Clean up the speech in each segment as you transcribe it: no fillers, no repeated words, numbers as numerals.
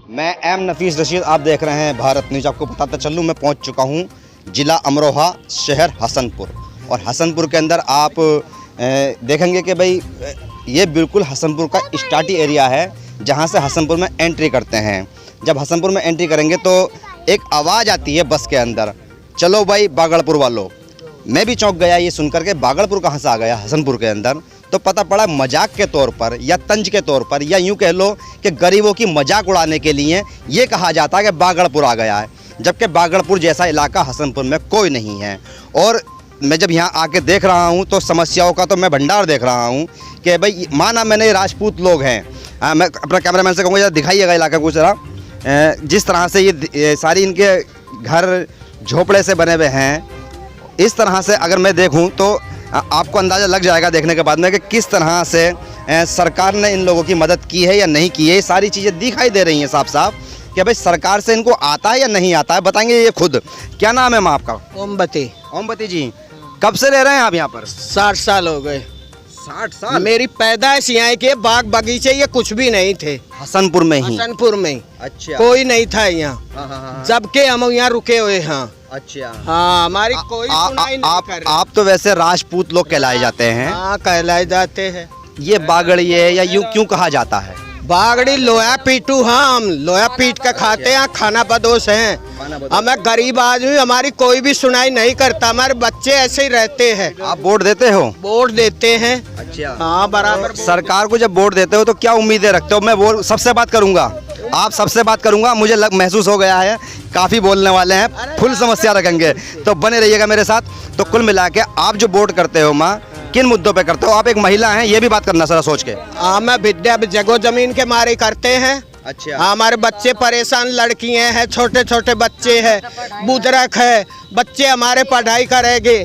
मैं एम नफीस रशीद, आप देख रहे हैं भारत न्यूज़। आपको बताता चलूँ, मैं पहुंच चुका हूं ज़िला अमरोहा, शहर हसनपुर। और हसनपुर के अंदर आप देखेंगे कि भाई ये बिल्कुल हसनपुर का स्टार्टिंग एरिया है, जहां से हसनपुर में एंट्री करते हैं। जब हसनपुर में एंट्री करेंगे तो एक आवाज़ आती है बस के अंदर, चलो भाई बागड़पुर वालों। मैं भी चौंक गया ये सुनकर के बागड़पुर कहाँ से आ गया हसनपुर के अंदर। तो पता पड़ा मजाक के तौर पर या तंज के तौर पर या यूँ कह लो कि गरीबों की मजाक उड़ाने के लिए ये कहा जाता है कि बागड़पुर आ गया है, जबकि बागड़पुर जैसा इलाका हसनपुर में कोई नहीं है। और मैं जब यहाँ आके देख रहा हूँ तो समस्याओं का तो मैं भंडार देख रहा हूँ कि भाई माना मैंने राजपूत लोग हैं। मैं अपना कैमरामैन से कहूँगा जरा दिखाइएगा इलाका को जरा। जिस तरह से ये सारी इनके घर झोपड़े से बने हुए हैं, इस तरह से अगर मैं देखूं तो आपको अंदाज़ा लग जाएगा देखने के बाद में कि किस तरह से सरकार ने इन लोगों की मदद की है या नहीं की है। ये सारी चीज़ें दिखाई दे रही हैं साफ साफ कि भाई सरकार से इनको आता है या नहीं आता है। बताएंगे ये खुद। क्या नाम है माँ आपका? ओमबती। ओमबती जी, कब से रह रहे हैं आप यहाँ पर? 60 साल हो गए। 60 साल? मेरी पैदाइश यहाँ के बाग बगीचे ये कुछ भी नहीं थे। हसनपुर में ही? हसनपुर में ही। अच्छा। कोई नहीं था यहाँ, जबकि हम यहाँ रुके हुए हैं। अच्छा। हाँ, हमारी कोई सुनाई नहीं कर रही। आप तो वैसे राजपूत लोग कहलाए जाते हैं। हाँ, कहलाए जाते हैं। ये बागड़ी है या यूँ क्यों कहा जाता है? बागड़ी लोया पीटू। हाँ, हम लोया पीट के खाते हैं, खाना बदोश हैं। हमें गरीब आदमी, हमारी कोई भी सुनाई नहीं करता। हमारे बच्चे ऐसे ही रहते हैं। आप वोट देते हो? वोट देते हैं। अच्छा। हाँ, बराबर। सरकार को जब वोट देते हो तो क्या उम्मीदें रखते हो? मैं वो सबसे बात करूंगा, आप सबसे बात करूंगा। मुझे महसूस हो गया है काफ़ी बोलने वाले हैं, फुल समस्या रखेंगे, तो बने रहिएगा मेरे साथ। तो कुल मिला के आप जो वोट करते हो माँ, किन मुद्दों पे करते हो? आप एक महिला हैं, ये भी बात करना सर सोच के। हाँ, मैं विद्या जगो जमीन के मारे करते हैं। अच्छा। हाँ, हमारे बच्चे परेशान, लड़कियां हैं, छोटे छोटे बच्चे हैं, बुजुर्ग है, बच्चे हमारे पढ़ाई करेंगे,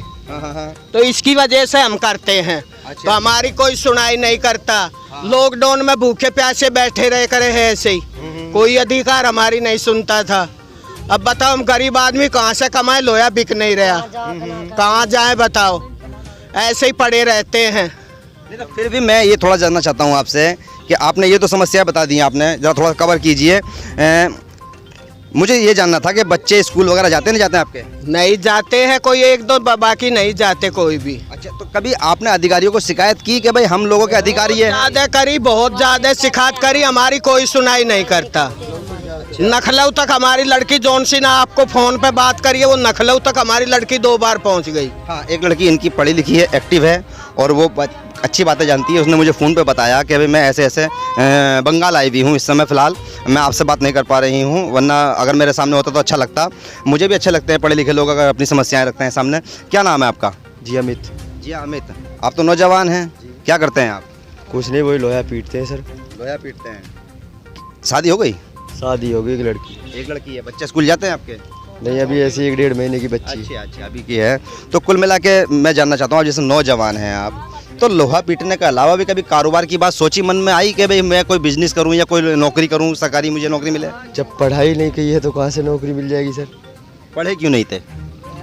तो इसकी वजह से हम करते हैं। अच्छा। तो हमारी कोई सुनाई नहीं करता। लॉकडाउन में भूखे प्यासे बैठे रह करे हैं ऐसे ही, कोई अधिकार हमारी नहीं सुनता था। अब बताओ हम गरीब आदमी कहाँ से कमाए? लोया बिक नहीं रहा, कहाँ जाए बताओ? ऐसे ही पड़े रहते हैं। तो फिर भी मैं ये थोड़ा जानना चाहता हूँ आपसे कि आपने ये तो समस्या बता दी, आपने जरा थोड़ा कवर कीजिए। मुझे ये जानना था कि बच्चे स्कूल वगैरह जाते नहीं जाते हैं आपके? नहीं जाते हैं, कोई एक दो, बाकी नहीं जाते कोई भी। अच्छा, तो कभी आपने अधिकारियों को शिकायत की कि भाई हम लोगों के अधिकारी है? ज़्यादा करी, बहुत ज़्यादा शिकायत करी, हमारी कोई सुनाई नहीं करता। नखलऊ तक हमारी लड़की जौन सी ना आपको फोन पे बात करिए, वो नखलऊ तक हमारी लड़की 2 बार पहुंच गई। हाँ, एक लड़की इनकी पढ़ी लिखी है, एक्टिव है और वो अच्छी बातें जानती है। उसने मुझे फ़ोन पे बताया कि भाई मैं ऐसे ऐसे बंगाल आई हुई हूँ इस समय फ़िलहाल, मैं आपसे बात नहीं कर पा रही हूँ, वरना अगर मेरे सामने होता तो अच्छा लगता। मुझे भी अच्छे लगते हैं पढ़े लिखे लोग अगर अपनी समस्याएँ रखते हैं सामने। क्या नाम है आपका? जी अमित। जी अमित, आप तो नौजवान हैं, क्या करते हैं आप? कुछ नहीं, वही लोहा पीटते हैं सर। लोहा पीटते हैं। शादी हो गई? शादी हो गई, एक लड़की। एक लड़की है। बच्चे स्कूल जाते हैं आपके? नहीं, अभी ऐसी 1-1.5 महीने की बच्ची। अच्छा, अभी की है। तो कुल मिला के मैं जानना चाहता हूँ, जैसे नौजवान हैं आप, तो लोहा पीटने के अलावा भी कभी कारोबार की बात सोची मन में आई कि भाई मैं कोई बिजनेस करूं या कोई नौकरी करूं, सरकारी मुझे नौकरी मिले? जब पढ़ाई नहीं की है तो कहाँ से नौकरी मिल जाएगी सर? पढ़े क्यों नहीं थे?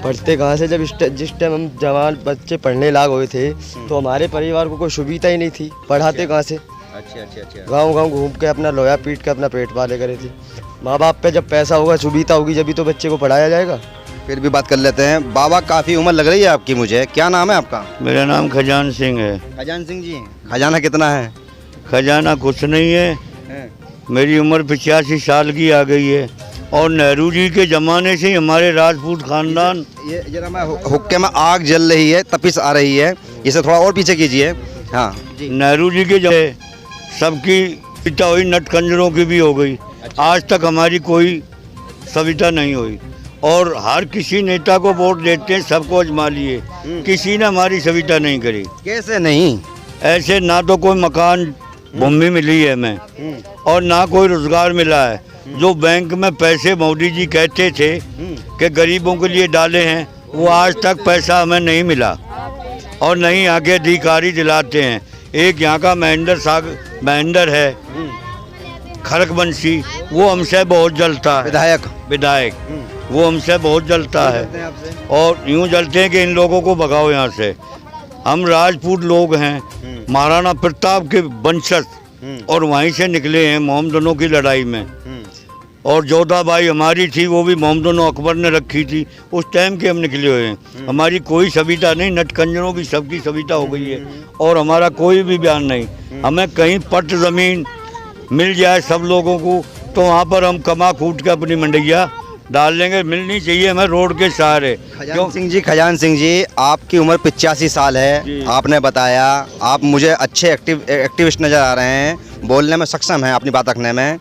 पढ़ते कहाँ से? जब जिस टाइम हम जवान बच्चे पढ़ने लायक हुए थे तो हमारे परिवार को कोई सुविधा ही नहीं थी, पढ़ाते कहाँ से? अच्छा। गाँव घूम के अपना लोहा पीट के अपना पेट पाले करे थे। माँ बाप पे जब पैसा होगा, सुविधा होगी, जब तो बच्चे को पढ़ाया जाएगा। फिर भी बात कर लेते हैं। बाबा, काफ़ी उम्र लग रही है आपकी मुझे, क्या नाम है आपका? मेरा नाम खजान सिंह है। खजान सिंह जी, खजाना कितना है? खजाना कुछ नहीं है। मेरी उम्र 85 साल की आ गई है और नेहरू जी के ज़माने से हमारे राजपूत खानदान। ये जरा मैं हुक्के में आग जल रही है, तपिश आ रही है, इसे थोड़ा और पीछे कीजिए। हाँ जी। नेहरू जी के जब सबकी सविता हुई, नट कंजरों की भी हो गई। आज तक हमारी कोई सविता नहीं हुई और हर किसी नेता को वोट देते हैं, सबको आजमा लिए, किसी ने हमारी सविता नहीं करी। कैसे नहीं? ऐसे ना तो कोई मकान भूमि मिली है हमें और ना कोई रोजगार मिला है। जो बैंक में पैसे मोदी जी कहते थे कि गरीबों के लिए डाले हैं, वो आज तक पैसा हमें नहीं मिला और नहीं आगे अधिकारी दिलाते हैं। एक यहाँ का महेंद्र है खड़गवंशी, वो हमसे बहुत जलता है। विधायक वो हमसे बहुत जलता है और यूँ जलते हैं कि इन लोगों को भगाओ यहाँ से। हम राजपूत लोग हैं, महाराणा प्रताप के वंशज और वहीं से निकले हैं मोहम्मदनों की लड़ाई में। और जोधाबाई हमारी थी, वो भी मोहम्मदनों अकबर ने रखी थी, उस टाइम के हम निकले हुए हैं। हमारी कोई सविता नहीं, नटकंजरों की सबकी सविता हो गई है और हमारा कोई भी बयान नहीं। हमें कहीं पट ज़मीन मिल जाए सब लोगों को तो वहाँ पर हम कमा कूट के अपनी मंडिया डाल लेंगे। मिलनी चाहिए हमें रोड के सहारे। खजान सिंह जी, आपकी उम्र 85 साल है, आपने बताया। आप मुझे अच्छे एक्टिविस्ट नज़र आ रहे हैं, बोलने में सक्षम हैं, अपनी बात रखने में।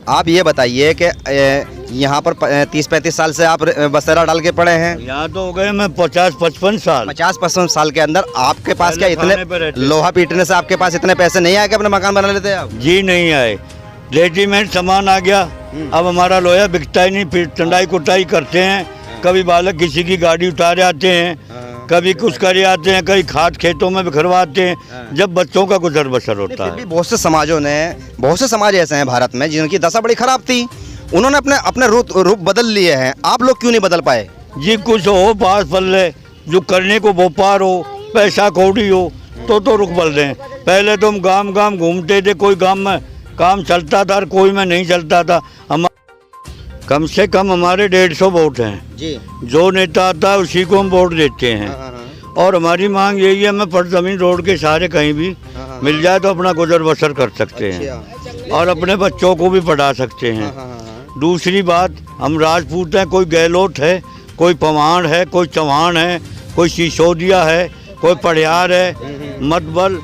आप ये बताइए कि यहाँ पर 30-35 साल से आप बसेरा डाल के पड़े हैं। यहाँ तो हो गए मैं 50-55 साल। 50-55 साल के अंदर आपके पास क्या इतने लोहा पीटने से आपके पास इतने पैसे नहीं आए कि अपने मकान बना लेते आप? जी नहीं आए, रेडीमेड सामान आ गया। अब हमारा लोहा बिकता ही नहीं, फिर टंडाई कुटाई करते हैं। कभी बालक किसी की गाड़ी उतारे आते हैं, कभी कुछ करे आते हैं, कहीं खाद खेतों में बिखरवाते हैं, जब बच्चों का गुजर बसर होता है। बहुत से समाज ऐसे हैं भारत में जिनकी दशा बड़ी खराब थी, उन्होंने अपने रूप बदल लिए हैं। आप लोग क्यों नहीं बदल पाए? जी कुछ हो पास पल्ले, जो करने को व्यापार हो, पैसा कौड़ी हो तो रुक बल रहे हैं। पहले तो हम गांव घूमते थे, कोई गांव में काम चलता था और कोई में नहीं चलता था। हम कम से कम हमारे 150 वोट हैं जी। जो नेता आता है उसी को हम वोट देते हैं। और हमारी मांग यही है, हमें पट जमीन रोड के सहारे कहीं भी मिल जाए तो अपना गुजर बसर कर सकते हैं और अपने बच्चों को भी पढ़ा सकते हैं। दूसरी बात, हम राजपूत हैं, कोई गहलोत है, कोई पवान है, कोई चौहान है, कोई सिसोदिया है, कोई पढ़ियार है, मतबल,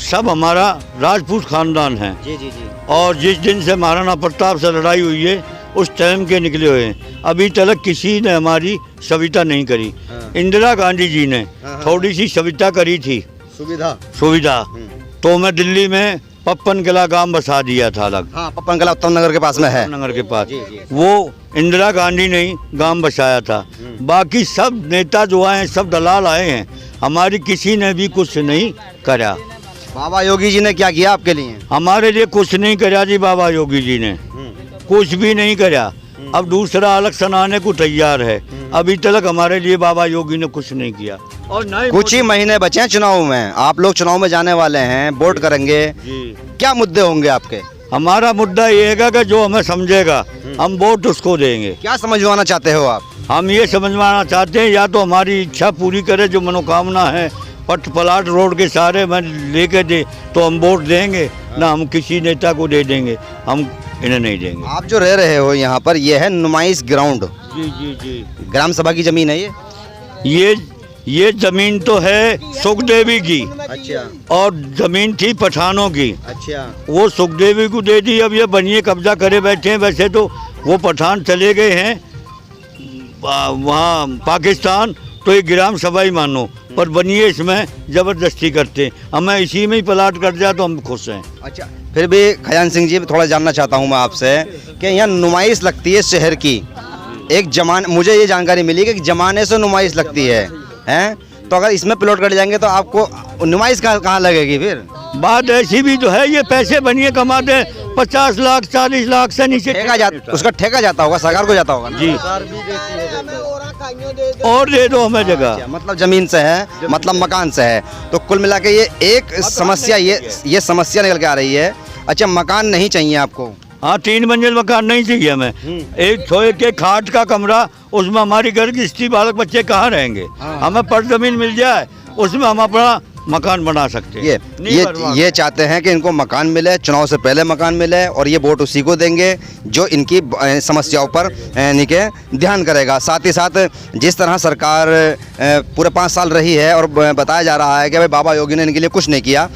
सब हमारा राजपूत खानदान है। और जिस दिन से महाराणा प्रताप से लड़ाई हुई है उस टाइम के निकले हुए हैं। अभी तक किसी ने हमारी सविता नहीं करी। इंदिरा गांधी जी ने थोड़ी सी सविता करी थी, सुविधा तो मैं दिल्ली में पप्पन किला गांव बसा दिया था अलग। पप्पन किला उत्तम नगर के पास में है, नगर के पास। वो इंदिरा गांधी ने गांव बसाया था। बाकी सब नेता जो आए हैं सब दलाल आए हैं, हमारी किसी ने भी कुछ नहीं करा। बाबा योगी जी ने क्या किया आपके लिए? हमारे लिए कुछ नहीं करा जी, बाबा योगी जी ने कुछ भी नहीं करा। अब दूसरा अलग सुनाने को तैयार है, अभी तक हमारे लिए बाबा योगी ने कुछ नहीं किया। और नहीं, कुछ ही महीने बचे हैं चुनाव में, आप लोग चुनाव में जाने वाले हैं, वोट करेंगे, क्या मुद्दे होंगे आपके? हमारा मुद्दा ये है कि जो हमें समझेगा हम वोट उसको देंगे। क्या समझवाना चाहते हो आप? हम ये समझवाना चाहते हैं, या तो हमारी इच्छा पूरी करे, जो मनोकामना है पट पलाट रोड के सहारे में लेके दे तो हम वोट देंगे, ना हम किसी नेता को दे देंगे, हम इन्हें नहीं देंगे। आप जो रह रहे हो यहाँ पर, ये है नुमाइश ग्राउंड। जी ग्राम सभा की जमीन है ये जमीन तो है सुखदेवी की। अच्छा। और जमीन थी पठानों की। अच्छा। वो सुखदेवी को दे दी, अब ये बनिए कब्जा करे बैठे हैं। वैसे तो वो पठान चले गए हैं वहाँ पाकिस्तान, तो ये ग्राम सभा ही मानो, पर बनिए इसमें ज़बरदस्ती करते। हमें इसी में ही प्लाट कर जाए तो हम खुश हैं। अच्छा, फिर भी खजान सिंह जी थोड़ा जानना चाहता हूँ मैं आपसे कि यहाँ नुमाइश लगती है शहर की, एक मुझे ये जानकारी मिली कि जमाने से नुमाइश लगती है, हैं? तो अगर इसमें प्लॉट कट जाएंगे तो आपको नुमाइश कहाँ लगेगी? फिर बात ऐसी भी तो है, ये पैसे बनिए कमाते हैं 50 लाख 40 लाख से नीचे उसका ठेका जाता होगा, सरकार को जाता होगा जी। और दे दो हमें जगह, मतलब जमीन से है, मतलब मकान से है। तो कुल मिला के ये एक समस्या, ये समस्या निकल के आ रही है। अच्छा, मकान नहीं चाहिए आपको? हाँ, 3 मंजिल मकान नहीं चाहिए हमें। एक छोए के खाट का कमरा, उसमें हमारी घर की स्त्री बालक बच्चे कहाँ रहेंगे? हमें पर जमीन मिल जाए, उसमें हम अपना मकान बना सकते हैं। ये चाहते हैं कि इनको मकान मिले, चुनाव से पहले मकान मिले, और ये वोट उसी को देंगे जो इनकी समस्याओं पर यानी कि ध्यान करेगा। साथ ही साथ जिस तरह सरकार पूरे 5 साल रही है और बताया जा रहा है कि भाई बाबा योगी ने इनके लिए कुछ नहीं किया।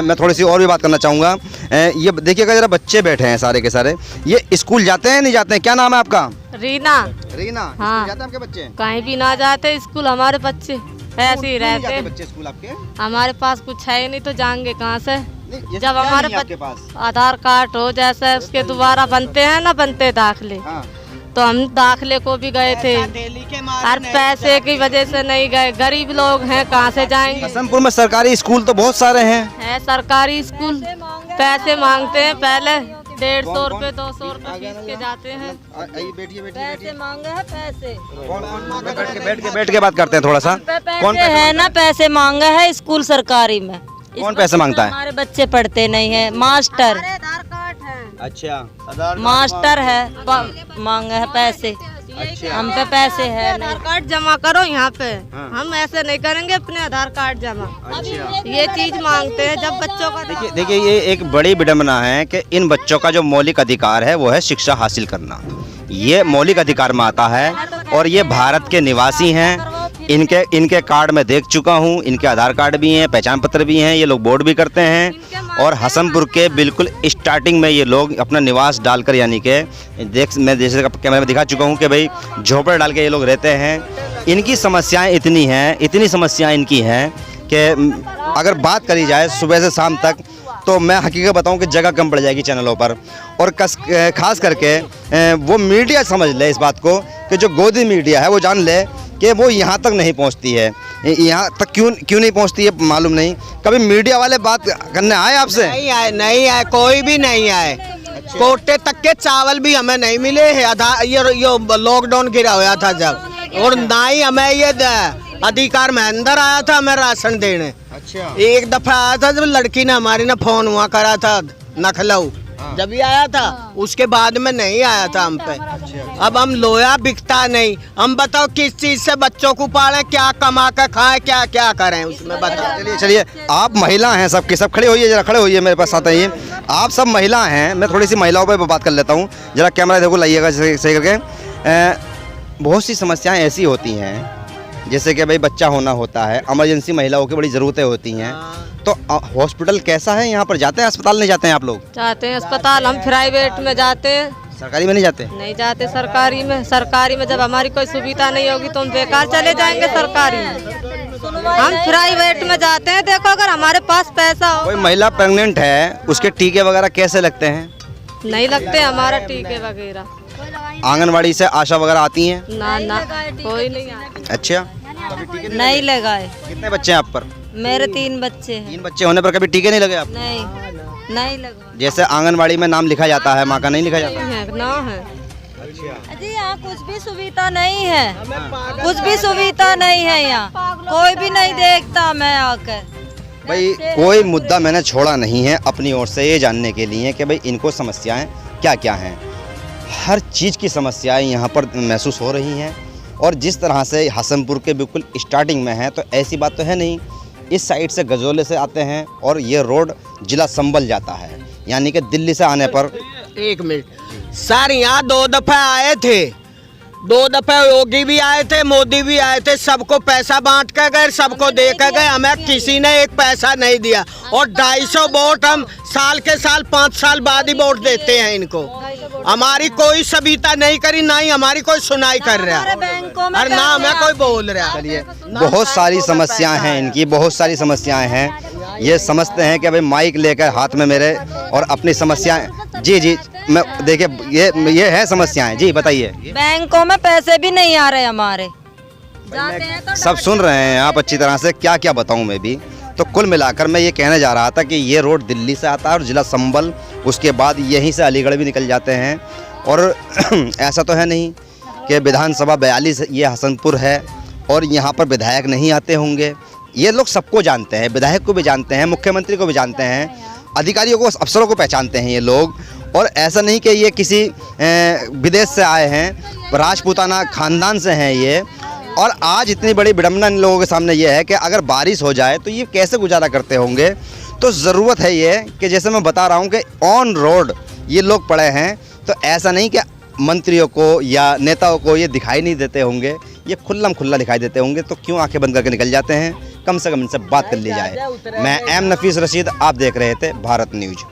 मैं थोड़ी सी और भी बात करना चाहूँगा। ये देखिएगा जरा, बच्चे बैठे हैं सारे के सारे, ये स्कूल जाते हैं नहीं जाते हैं? क्या नाम है आपका? रीना। रीना। हाँ। जाते हैं आपके बच्चे? कहीं भी ना जाते स्कूल, हमारे बच्चे ऐसे ही रहते। बच्चे स्कूल आपके? हमारे पास कुछ है ही नहीं तो जाएंगे कहाँ से? नहीं, जब हमारे आपके पास आधार कार्ड हो जैसे उसके दोबारा बनते हैं ना, बनते दाखले, हाँ। तो हम दाखले को भी गए थे और पैसे की वजह से नहीं गए। गरीब लोग हैं, कहाँ से जाएंगे? हसनपुर में सरकारी स्कूल तो बहुत सारे हैं। है सरकारी स्कूल, पैसे मांगते हैं पहले 150 रुपए 200 रुपए फीस के जाते हैं। पैसे मांगे हैं, पैसे बैठ के बात करते हैं थोड़ा सा। कौन पैसे है ना, पैसे मांगा है स्कूल सरकारी में। कौन पैसे मांगता है? हमारे बच्चे पढ़ते नहीं है। मास्टर, आधार कार्ड है। अच्छा, मास्टर है, मांगे है पैसे। अच्छा। हम पे पैसे है आधार कार्ड जमा करो यहाँ पे। हाँ। हम ऐसे नहीं करेंगे अपने आधार कार्ड जमा। अच्छा। ये चीज मांगते हैं जब बच्चों का। देखिए ये एक बड़ी विडंबना है कि इन बच्चों का जो मौलिक अधिकार है वो है शिक्षा हासिल करना। ये मौलिक अधिकार में आता है और ये भारत के निवासी हैं। इनके कार्ड में देख चुका हूँ, इनके आधार कार्ड भी हैं, पहचान पत्र भी हैं, ये लोग वोट भी करते हैं। और हसनपुर के बिल्कुल स्टार्टिंग में ये लोग अपना निवास डालकर, यानी कि मैं जैसे कैमरे में दिखा चुका हूँ कि भाई झोपड़ डाल के ये लोग रहते हैं। इनकी समस्याएं इतनी समस्याएं इनकी हैं कि अगर बात करी जाए सुबह से शाम तक तो मैं हकीकत बताऊं कि जगह कम पड़ जाएगी चैनलों पर। और खास करके वो मीडिया समझ ले इस बात को कि जो गोदी मीडिया है वो जान ले कि वो यहाँ तक नहीं पहुँचती है। यहाँ तक क्यों नहीं पहुँचती है मालूम नहीं। कभी मीडिया वाले बात करने आए आपसे? नहीं आए, कोई भी नहीं आए। कोटे तक के चावल भी हमें नहीं मिले हैं। ये लॉकडाउन गिरा हुआ था जब, और ना ही हमें ये अधिकार में अंदर आया था हमें राशन देने। अच्छा। एक दफा आया था जब लड़की ने हमारी ने फोन हुआ करा था नखलऊ, जब ही आया था, उसके बाद में नहीं आया था हम पे। अब हम लोया बिकता नहीं। हम बताओ किस चीज से बच्चों को पालें, क्या कमा कर खाएं, क्या क्या करें उसमें बताओ। चलिए आप महिला हैं, सबके सब खड़े होइए, जरा खड़े होइए मेरे पास आते हैं। आप सब महिला हैं, मैं थोड़ी सी महिलाओं पे बात कर लेता हूँ। जरा कैमरा देखो, लाइएगा सही करके। बहुत सी समस्याएं ऐसी होती हैं जैसे कि भाई बच्चा होना होता है, इमरजेंसी महिलाओं की बड़ी ज़रूरतें होती हैं। तो हॉस्पिटल कैसा है यहाँ पर? जाते हैं अस्पताल? नहीं जाते हैं आप लोग? जाते हैं अस्पताल, हम प्राइवेट में जाते हैं। सरकारी में नहीं जाते? नहीं जाते सरकारी में। सरकारी में जब हमारी कोई सुविधा नहीं होगी तो हम बेकार चले जाएंगे सरकारी में। हम प्राइवेट में जाते हैं। देखो अगर हमारे पास पैसा हो। कोई महिला प्रेग्नेंट है, उसके टीके वगैरह कैसे लगते हैं? नहीं लगते हमारा टीके वगैरह। आंगनवाड़ी से आशा वगैरह आती हैं? ना कोई नहीं आती। अच्छा, नहीं लगाए। कितने बच्चे हैं आप पर? मेरे 3 बच्चे हैं। 3 बच्चे होने पर कभी टीके नहीं लगे आप? नहीं लगा। जैसे आंगनवाड़ी में नाम लिखा जाता है, माँ का नहीं लिखा जाता? ना है जी, यहाँ कुछ भी सुविधा नहीं है। कुछ भी सुविधा नहीं है यहाँ, कोई भी नहीं देखता। मैं आकर भाई कोई मुद्दा मैंने छोड़ा नहीं है अपनी ओर से ये जानने के लिए कि भाई इनको समस्याएं क्या क्या हैं। हर चीज़ की समस्याएं यहाँ पर महसूस हो रही हैं। और जिस तरह से हसनपुर के बिल्कुल स्टार्टिंग में है, तो ऐसी बात तो है नहीं। इस साइड से गजोले से आते हैं और ये रोड जिला संभल जाता है, यानी कि दिल्ली से आने पर। 1 मिनट सर, यहाँ 2 दफे आए थे। 2 दफे योगी भी आए थे, मोदी भी आए थे। सबको पैसा बांट कर गए, सबको दे कर गए। हमें किसी ने एक पैसा नहीं दिया। और 250 वोट हम साल के साल 5 साल बाद ही वोट देते हैं इनको। हमारी कोई सुविधा नहीं करी, ना ही हमारी कोई सुनाई कर रहा है, और ना हमें कोई बोल रहा है। चलिए, बहुत सारी समस्याएं हैं इनकी, बहुत सारी समस्याएं हैं। ये समझते हैं कि भाई माइक लेकर हाथ में मेरे और अपनी समस्याएं। जी मैं देखिए ये है समस्याएं। जी बताइए। बैंकों में पैसे भी नहीं आ रहे हमारे। जाते हैं तो सब सुन रहे हैं आप अच्छी तरह से, क्या क्या बताऊं मैं भी। तो कुल मिलाकर मैं ये कहने जा रहा था कि ये रोड दिल्ली से आता है और ज़िला संभल, उसके बाद यहीं से अलीगढ़ भी निकल जाते हैं। और ऐसा तो है नहीं कि विधानसभा 42 ये हसनपुर है और यहाँ पर विधायक नहीं आते होंगे। ये लोग सबको जानते हैं, विधायक को भी जानते हैं, मुख्यमंत्री को भी जानते हैं, अधिकारियों को, अफसरों को पहचानते हैं ये लोग। और ऐसा नहीं कि ये किसी विदेश से आए हैं, राजपूताना ख़ानदान से हैं ये। और आज इतनी बड़ी विडम्बना इन लोगों के सामने ये है कि अगर बारिश हो जाए तो ये कैसे गुजारा करते होंगे। तो ज़रूरत है ये कि जैसे मैं बता रहा हूँ कि ऑन रोड ये लोग पड़े हैं, तो ऐसा नहीं कि मंत्रियों को या नेताओं को ये दिखाई नहीं देते होंगे, ये खुल्लम खुल्ला दिखाई देते होंगे, तो क्यों आंखें बंद करके निकल जाते हैं। कम से कम इनसे बात कर ली जाए। मैं एम नफीस रशीद, आप देख रहे थे भारत न्यूज।